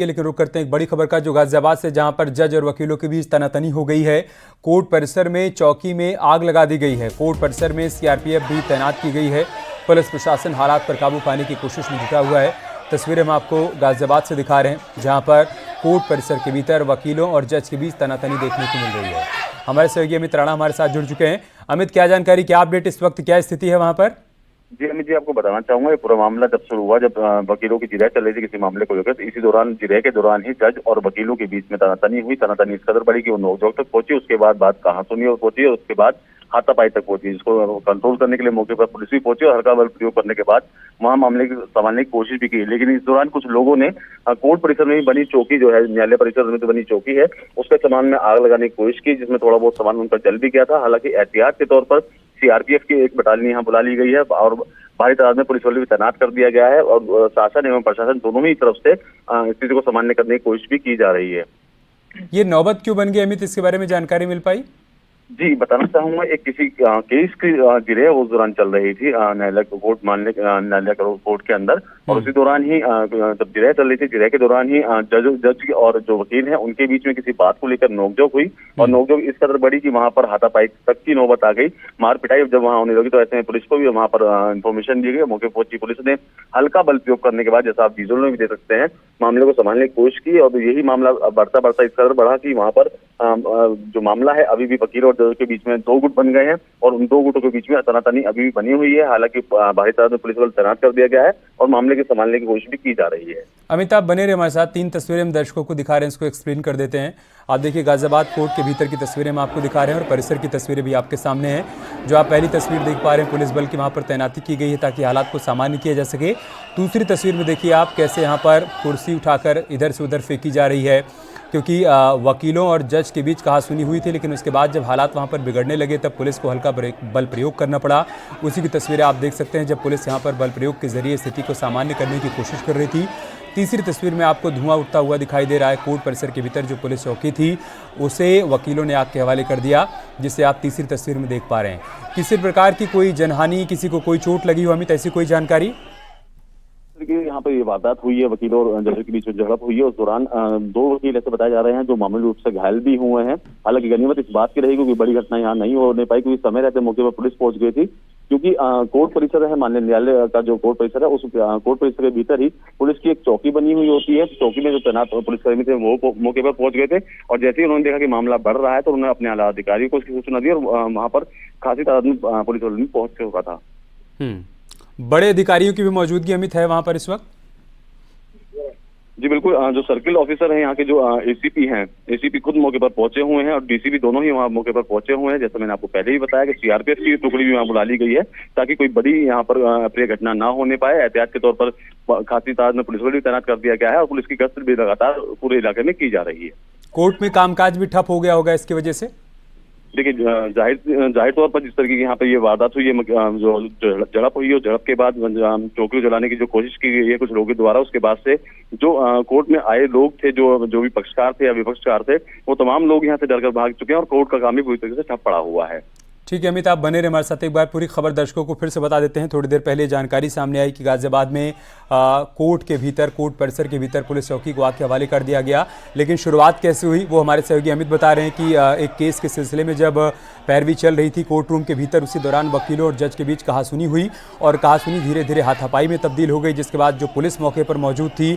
लेकिन रुक करते हैं एक बड़ी खबर का, जो गाजियाबाद से, जहां पर जज और वकीलों के बीच तनातनी हो गई है। कोर्ट परिसर में चौकी में आग लगा दी गई है। कोर्ट परिसर में सीआरपीएफ भी तैनात की गई है। पुलिस प्रशासन हालात पर काबू पाने की कोशिश में जुटा हुआ है। तस्वीरें हम आपको गाजियाबाद से दिखा रहे हैं, जहां पर कोर्ट परिसर के भीतर वकीलों और जज के बीच तनातनी देखने को मिल रही है। हमारे सहयोगी अमित राणा हमारे साथ जुड़ चुके हैं। अमित, क्या जानकारी, क्या अपडेट, इस वक्त क्या स्थिति है वहां पर? जी अमित जी, आपको बताना चाहूंगा, ये पूरा मामला जब शुरू हुआ, जब वकीलों की जिरह चल रही थी किसी मामले को लेकर, तो इसी दौरान जिरह के दौरान ही जज और वकीलों के बीच में तनातनी हुई। तनातनी इस कदर बढ़ी कि वो नोकझोंक तक पहुंची। उसके बाद बात कहासुनी और पहुंची और उसके बाद हाथापाई तक पहुंची, जिसको कंट्रोल करने के लिए मौके पर पुलिस भी पहुंची और हल्का बल प्रयोग करने के बाद वहां मामले को संभालने की कोशिश भी की। लेकिन इस दौरान कुछ लोगों ने कोर्ट परिसर में बनी चौकी, जो है न्यायालय परिसर में तो बनी चौकी है, उसके सामान में आग लगाने की कोशिश की, जिसमें थोड़ा बहुत सामान उनका जल भी गया था। हालांकि एहतियात के तौर पर सीआरपीएफ की एक बटालियन यहाँ बुला ली गई है और भारी तादाद में पुलिस वाले भी तैनात कर दिया गया है और शासन एवं प्रशासन दोनों ही तरफ से स्थिति को संभालने करने की कोशिश भी की जा रही है। ये नौबत क्यों बन गई अमित, इसके बारे में जानकारी मिल पाई? जी बताना चाहूंगा, एक किसी केस की जिरह उस दौरान चल रही थी न्यायालय कोर्ट के अंदर, और उसी दौरान ही जब जिरह चल रही थी, जिरह के दौरान ही जज और जो वकील हैं उनके बीच में किसी बात को लेकर नोकझोंक हुई और नोकझोंक इस कदर बढ़ी कि वहां पर हाथापाई तक की नौबत आ गई। मार पिटाई जब वहां होने लगी तो ऐसे में पुलिस को भी वहां पर इंफॉर्मेशन दी गई। मौके पर पहुंची पुलिस ने हल्का बल प्रयोग करने के बाद, जैसा आप विजुअल में भी देख सकते हैं, मामले को संभालने की कोशिश की और यही मामला बढ़ता बढ़ता इस कदर बढ़ा कि वहां पर जो मामला है अभी भी वकील और जज के बीच में दो गुट बन गए हैं और उन दो गुटों के बीच में तनातनी अभी भी बनी हुई है। हालांकि भारी तादाद में पुलिस बल तैनात कर दिया गया है और मामले के संभालने की कोशिश भी की जा रही है। अमिताभ बने रहे हमारे साथ। 3 तस्वीरें हम दर्शकों को दिखा रहे हैं, इसको एक्सप्लेन कर देते हैं। आप देखिए, गाजियाबाद कोर्ट के भीतर की तस्वीरें हम आपको दिखा रहे हैं और परिसर की तस्वीरें भी आपके सामने हैं। जो आप पहली तस्वीर देख पा रहे हैं, पुलिस बल की वहाँ पर तैनाती की गई है ताकि हालात को सामान्य किया जा सके। दूसरी तस्वीर में देखिए आप कैसे यहाँ पर कुर्सी उठाकर इधर से उधर फेंकी जा रही है, क्योंकि वकीलों और जज के बीच कहासुनी हुई थी। लेकिन उसके बाद जब हालात वहां पर बिगड़ने लगे तब पुलिस को हल्का बल प्रयोग करना पड़ा। उसी की तस्वीरें आप देख सकते हैं जब पुलिस यहां पर बल प्रयोग के जरिए स्थिति को सामान्य करने की कोशिश कर रही थी। तीसरी तस्वीर में आपको धुआं उठता हुआ दिखाई दे रहा है। कोर्ट परिसर के भीतर जो पुलिस चौकी थी उसे वकीलों ने आग के हवाले कर दिया, जिसे आप तीसरी तस्वीर में देख पा रहे हैं। किसी प्रकार की कोई जनहानि, किसी को कोई चोट लगी हो अमित, ऐसी कोई जानकारी? यहाँ पर ये वारदात हुई है, वकीलों और जजों के बीच में झड़प हुई है। उस दौरान 2 वकील ऐसे बताए जा रहे हैं जो मामूली रूप से घायल भी हुए हैं। हालांकि गनीमत इस बात की रही क्योंकि बड़ी घटना यहाँ नहीं होने पाई, क्योंकि समय रहते मौके पर पुलिस पहुंच गई थी। क्योंकि कोर्ट परिसर है, माननीय न्यायालय का जो कोर्ट परिसर है, उस कोर्ट परिसर के भीतर ही पुलिस की एक चौकी बनी हुई होती है। चौकी में जो तैनात पुलिसकर्मी थे वो मौके पर पहुंच गए थे और जैसे ही उन्होंने देखा कि मामला बढ़ रहा है तो उन्होंने अपने आला अधिकारियों को उसकी सूचना दी और वहां पर खासी तादाद में पुलिस वालों पहुंच चुका था। बड़े अधिकारियों की भी मौजूदगी अमित है वहां पर इस वक्त? जी बिल्कुल, जो सर्किल ऑफिसर हैं यहाँ के, जो एसीपी हैं, एसीपी खुद मौके पर पहुंचे हुए हैं और डीसीपी दोनों ही वहाँ मौके पर पहुंचे हुए हैं। जैसा मैंने आपको पहले ही बताया कि सीआरपीएफ की टुकड़ी भी वहाँ बुला ली गई है ताकि कोई बड़ी यहाँ पर अप्रिय घटना ना होने पाए। एहतियात के तौर पर खासी तादाद में पुलिस बल भी तैनात कर दिया गया है और पुलिस की गश्त भी लगातार पूरे इलाके में की जा रही है। कोर्ट में कामकाज भी ठप हो गया होगा इसकी वजह से? देखिए, जाहिर तौर पर जिस तरीके की यहाँ पे ये वारदात हुई है, जो झड़प हुई है, झड़प के बाद चौकी जलाने की जो कोशिश की गई है कुछ लोगों द्वारा, उसके बाद से जो कोर्ट में आए लोग थे, जो भी पक्षकार थे या विपक्षकार थे, वो तमाम लोग यहाँ से डरकर भाग चुके हैं और कोर्ट का काम भी पूरी तरीके से ठप पड़ा हुआ है। ठीक है अमित, आप बने रहे हमारे साथ। एक बार पूरी खबर दर्शकों को फिर से बता देते हैं। थोड़ी देर पहले जानकारी सामने आई कि गाजियाबाद में कोर्ट के भीतर, कोर्ट परिसर के भीतर पुलिस चौकी को आग के हवाले कर दिया गया। लेकिन शुरुआत कैसे हुई वो हमारे सहयोगी अमित बता रहे हैं कि एक केस के सिलसिले में जब पैरवी चल रही थी कोर्ट रूम के भीतर, उसी दौरान वकीलों और जज के बीच कहासुनी हुई और कहासुनी धीरे धीरे हाथापाई में तब्दील हो गई, जिसके बाद जो पुलिस मौके पर मौजूद थी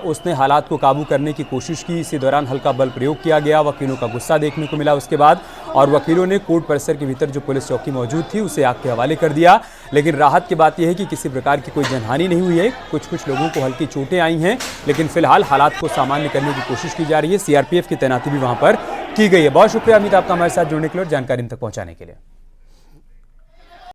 उसने हालात को काबू करने की कोशिश की। इसी दौरान हल्का बल प्रयोग किया गया, वकीलों का गुस्सा देखने को मिला उसके बाद, और वकीलों ने कोर्ट परिसर के भीतर जो पुलिस चौकी मौजूद थी उसे आग के हवाले कर दिया। लेकिन राहत की बात यह है कि किसी प्रकार की कोई जनहानि नहीं हुई है। कुछ लोगों को हल्की चोटें आई हैं, लेकिन फिलहाल हालात को सामान्य करने की कोशिश की जा रही है। सीआरपीएफ की तैनाती भी वहां पर की गई है। बहुत शुक्रिया अमित आपका हमारे साथ जुड़ने के लिए और जानकारी तक पहुंचाने के लिए।